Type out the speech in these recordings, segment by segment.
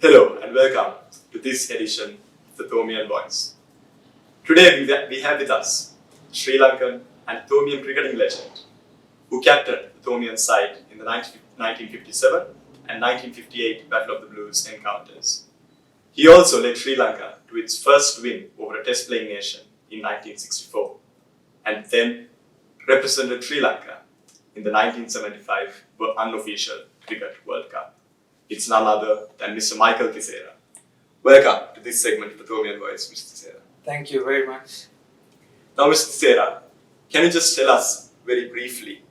Hello and welcome to this edition of the Thomian Voice. Today we have with us Sri Lankan and Thomian cricketing legend who captained the Thomian side in the 1957 and 1958 Battle of the Blues encounters. He also led Sri Lanka to its first win over a test-playing nation in 1964 and then represented Sri Lanka in the 1975 unofficial Cricket World Cup. It's none other than Mr.Micheal Tissera. Welcome to this segment of the Thomian Voice, Mr. Tissera. Thank you very much. Now, Mr. Tissera, can you just tell us very briefly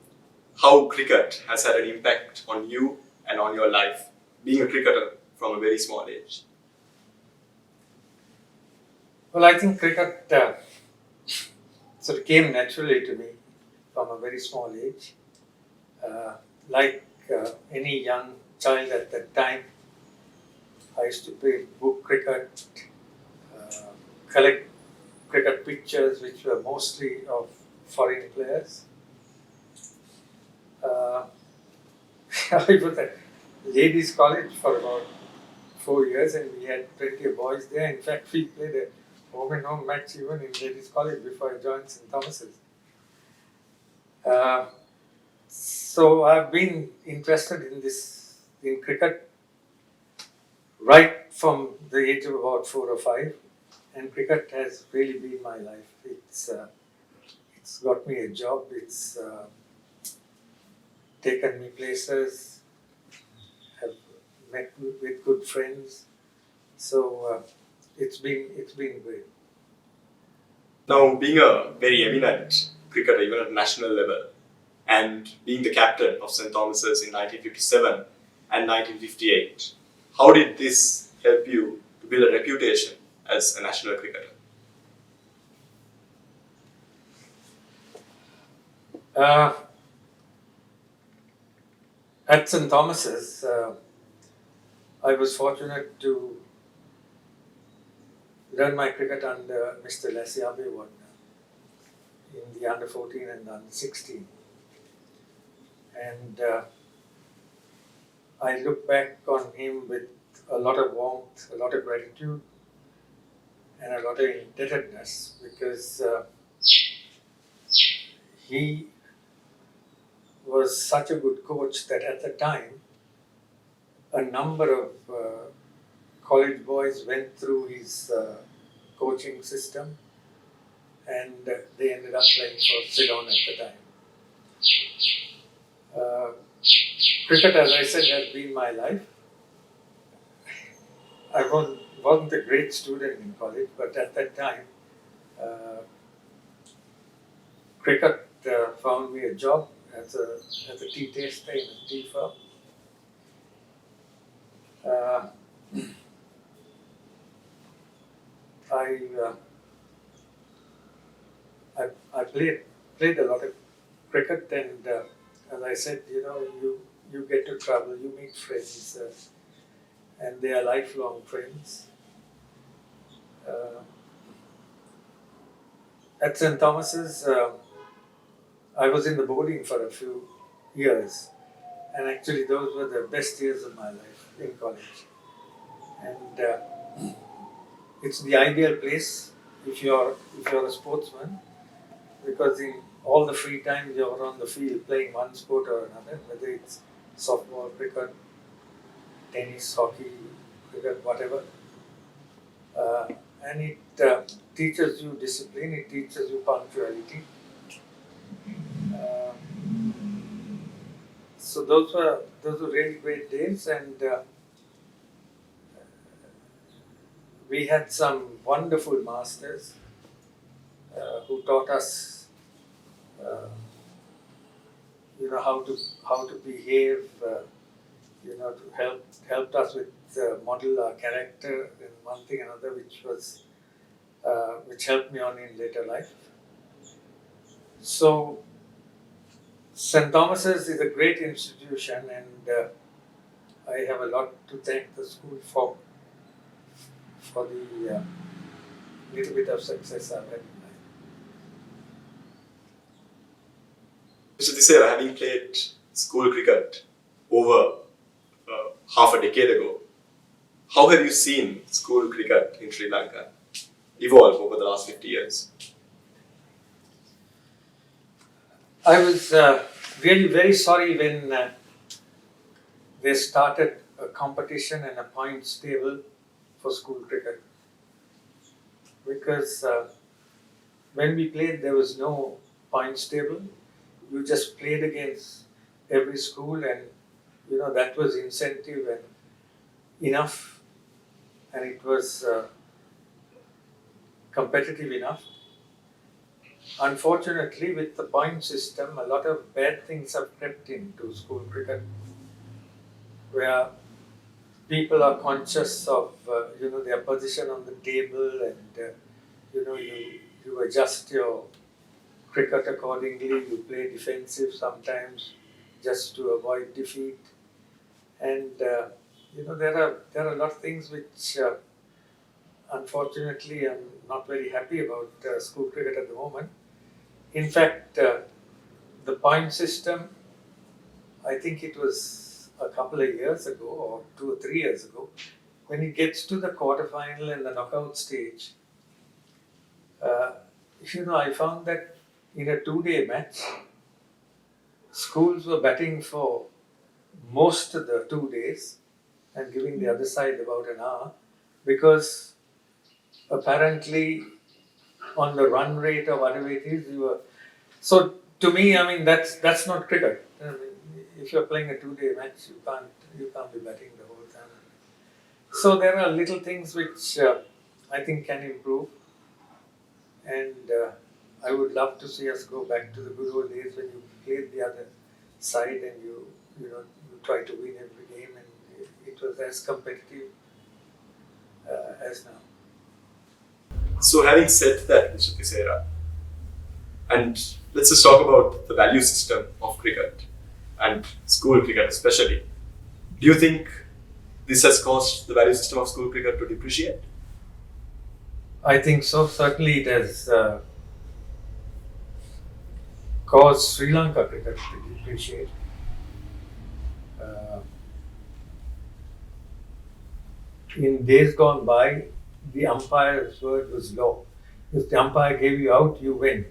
how cricket has had an impact on you and on your life, being a cricketer from a very small age? Well, I think cricket sort of came naturally to me from a very small age. Like any young child at that time, I used to play book cricket, collect cricket pictures which were mostly of foreign players. I was at ladies' college for about 4 years and we had plenty of boys there. In fact, we played a home and home match even in ladies' college before I joined St. Thomas's. So I've been interested in cricket right from the age of about 4 or 5, and cricket has really been my life. It's got me a job. It's taken me places. Have met with good friends. So it's been great. Now, being a very eminent cricketer, even at national level, and being the captain of St. Thomas's in 1957 and 1958, how did this help you to build a reputation as a national cricketer? At St. Thomas's, I was fortunate to learn my cricket under Mr. Lesiabe in the under 14 and under 16. And I look back on him with a lot of warmth, a lot of gratitude, and a lot of indebtedness because he was such a good coach that at the time, a number of college boys went through his coaching system and they ended up playing for Ceylon at the time. Cricket, as I said, has been my life. I wasn't a great student in college, but at that time, cricket found me a job as a tea taster in a tea firm. I played a lot of cricket, and as I said, you get to travel, you meet friends, and they are lifelong friends. At St. Thomas's, I was in the boarding for a few years, and actually those were the best years of my life in college. And it's the ideal place if you're a sportsman, because in all the free time you're on the field playing one sport or another, whether it's softball, cricket, tennis, hockey, cricket, whatever. And it teaches you discipline, it teaches you punctuality. So those were really great days, and we had some wonderful masters who taught us how to behave, to helped us with model our character and one thing another, which helped me on in later life. So St. Thomas's is a great institution, and I have a lot to thank the school for the little bit of success I've had in life. Mr. Tissera, having played school cricket over half a decade ago, how have you seen school cricket in Sri Lanka evolve over the last 50 years? I was really very sorry when they started a competition and a points table for school cricket, because when we played there was no points table. You just played against every school, and that was incentive and enough, and it was competitive enough. Unfortunately, with the point system, a lot of bad things have crept into school cricket, where people are conscious of their position on the table, and you adjust your cricket accordingly. You play defensive sometimes just to avoid defeat, and there are a lot of things which unfortunately I'm not very happy about school cricket at the moment. In fact, the point system, I think it was a couple of years ago or 2 or 3 years ago, when it gets to the quarterfinal and the knockout stage, I found that in a 2-day match, schools were batting for most of the 2 days and giving the other side about an hour, because apparently on the run rate or whatever it is, you were. So to me, I mean, that's not cricket. I mean, if you're playing a 2-day match, you can't be batting the whole time. So there are little things which I think can improve, and I would love to see us go back to the good old days when you played the other side and you try to win every game, and it was as competitive as now. So having said that, Mr. Tissera, and let's just talk about the value system of cricket and school cricket especially. Do you think this has caused the value system of school cricket to depreciate? I think so. Certainly it has caused Sri Lanka cricket to depreciate. In days gone by, the umpire's word was law. If the umpire gave you out, you went.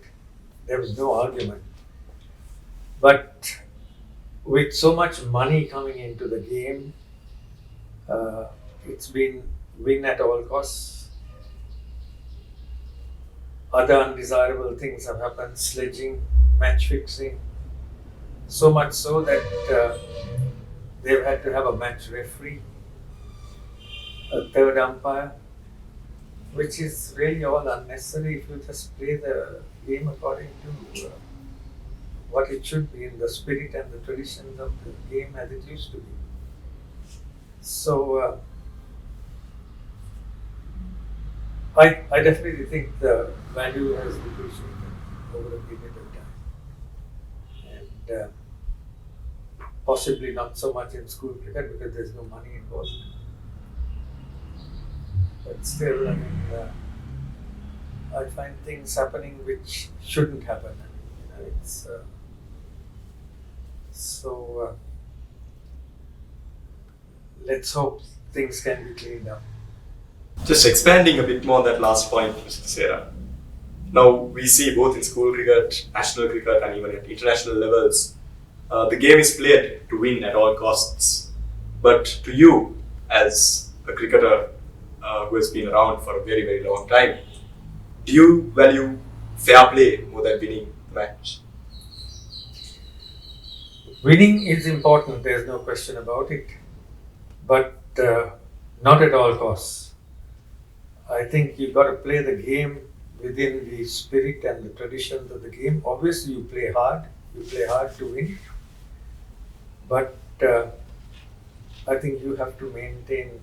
There was no argument. But with so much money coming into the game, it's been win at all costs. Other undesirable things have happened, sledging, match fixing, so much so that they've had to have a match referee, a third umpire, which is really all unnecessary if you just play the game according to what it should be, in the spirit and the traditions of the game as it used to be. So I definitely think the value has depreciated over a period of time, and possibly not so much in school cricket because there's no money involved. But still, I mean, I find things happening which shouldn't happen. I mean, it's so. Let's hope things can be cleaned up. Just expanding a bit more on that last point, Mr. Tissera. Now we see both in school cricket, national cricket, and even at international levels, the game is played to win at all costs. But to you, as a cricketer who has been around for a very, very long time, do you value fair play more than winning the match? Winning is important, there's no question about it, but not at all costs. I think you've got to play the game within the spirit and the traditions of the game. Obviously, you play hard to win, but I think you have to maintain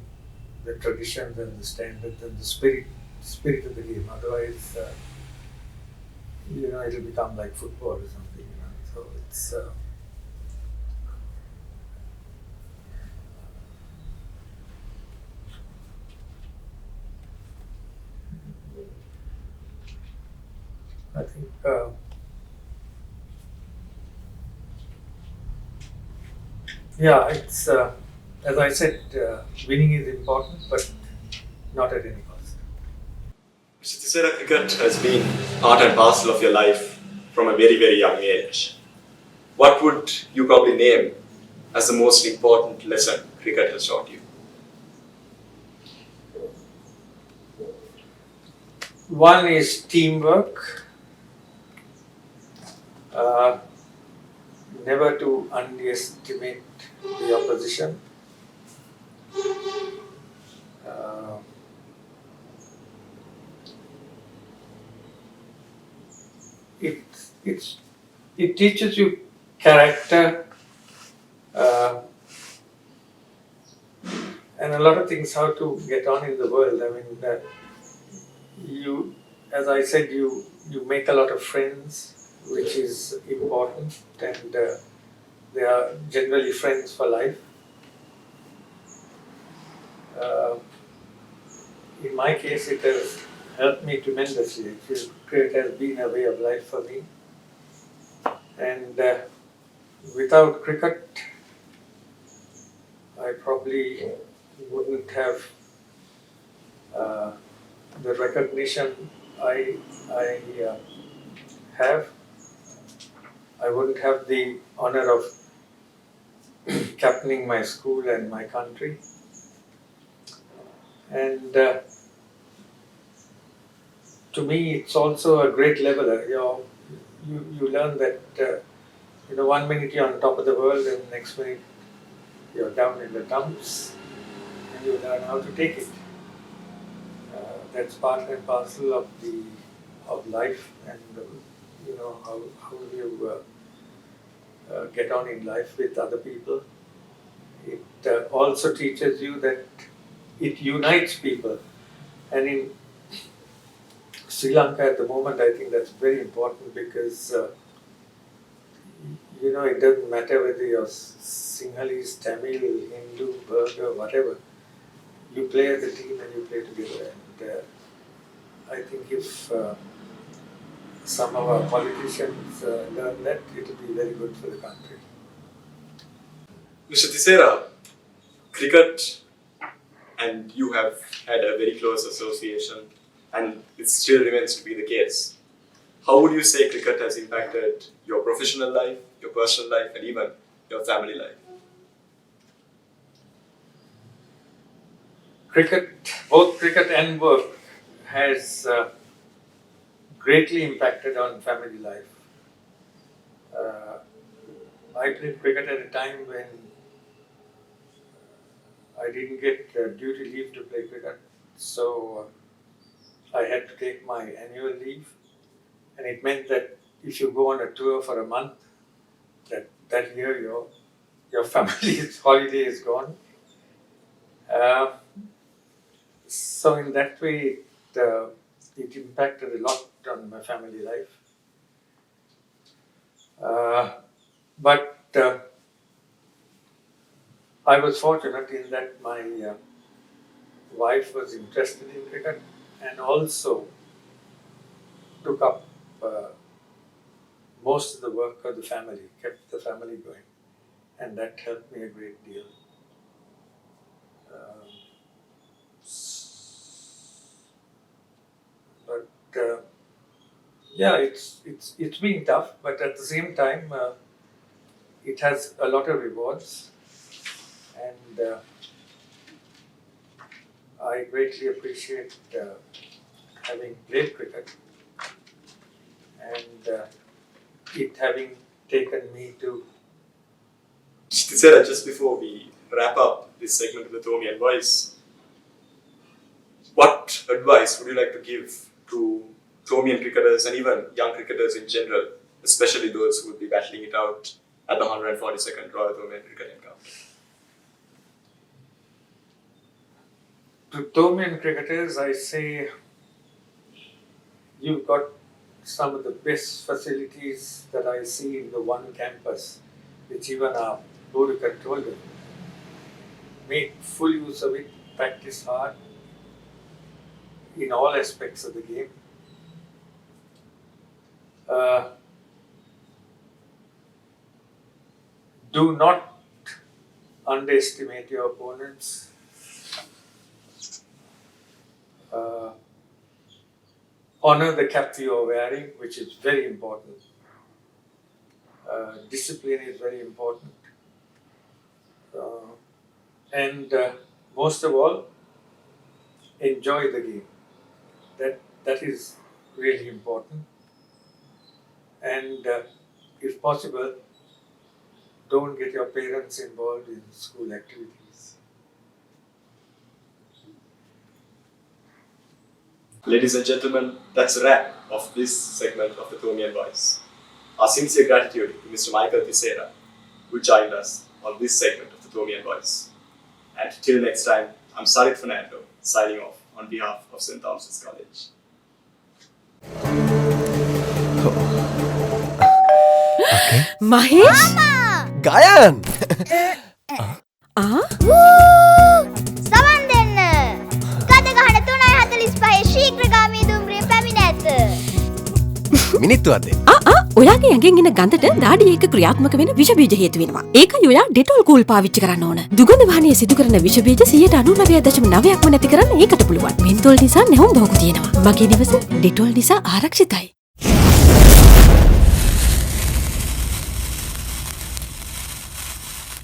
the traditions and the standards and the spirit of the game. Otherwise, it'll become like football or something. So it's. I think Yeah, it's as I said, winning is important, but not at any cost. Mr. Tissera, cricket has been part and parcel of your life from a very, very young age. What would you probably name as the most important lesson cricket has taught you? One is teamwork. Uh, Never to underestimate the opposition. Uh, it it's it teaches you character uh, and a lot of things how to get on in the world. I mean, you, as I said, you make a lot of friends, which is important, and they are generally friends for life. Uh, in my case, it has helped me tremendously. It has been a way of life for me, and without cricket, I probably wouldn't have uh, the recognition I have. I wouldn't have the honor of captaining my school and my country. And to me, it's also a great leveler. You learn that 1 minute you're on top of the world, and next minute you're down in the dumps, and you learn how to take it. That's part and parcel of the of life, and how you get on in life with other people. It also teaches you that it unites people, and in Sri Lanka at the moment, I think that's very important because it doesn't matter whether you're Sinhalese, Tamil, Hindu, Burger, whatever. You play as a team and you play together. And I think if some of our politicians learn that, it will be very good for the country. Mr. Tissera, cricket and you have had a very close association, and it still remains to be the case. How would you say cricket has impacted your professional life, your personal life, and even your family life? Both cricket and work, has greatly impacted on family life. Uh, I played cricket at a time when I didn't get duty leave to play cricket, so I had to take my annual leave, and it meant that if you go on a tour for a month, that year your family's holiday is gone. Uh, so in that way, it impacted a lot on my family life. But I was fortunate in that my wife was interested in cricket and also took up most of the work of the family, kept the family going, and that helped me a great deal. Um, but yeah, it's been tough, but at the same time, it has a lot of rewards, and I greatly appreciate having played cricket and it having taken me to. Tissera, just before we wrap up this segment with the Thomian voice, what advice would you like to give to Thomian cricketers and even young cricketers in general, especially those who will be battling it out at the 142nd Royal Thomian Cricket Encounter? To Thomian cricketers, I say you've got some of the best facilities that I see in the one campus, which even our Bodhika told them. Make full use of it, practice hard in all aspects of the game. Do not underestimate your opponents. Honor the cap you are wearing, which is very important. Discipline is very important. And most of all, enjoy the game. That is really important. And if possible, don't get your parents involved in school activities. Ladies and gentlemen, that's a wrap of this segment of the Thomian Voice. Our sincere gratitude to Mr. Micheal Tissera, who joined us on this segment of the Thomian Voice. And till next time, I'm Sarit Fernando, signing off on behalf of St. Thomas College. Mahesh? Gayan! සවන් දෙන්න. ගද ගහන 3:45 ශීඝ්‍රගාමී දුම්රිය පැමිණ ඇත. මිනිත්තුවක්ද? ඔයාගේ ඇඟෙන් එන ගඳට දාඩිය එක ක්‍රියාත්මක වෙන විෂ බීජ හේතු වෙනවා. ඒකයි ඔයා ඩෙටෝල් කූල් පාවිච්චි කරන්න ඕන. දුගඳ වහනය සිදු කරන විෂ බීජ 99.9%ක්ම නැති කරන්න ඒකට පුළුවන්. මෙන්තෝල් නිසා නැවුම් බහුක තියෙනවා. මගේ නිවස ඩෙටෝල් නිසා ආරක්ෂිතයි.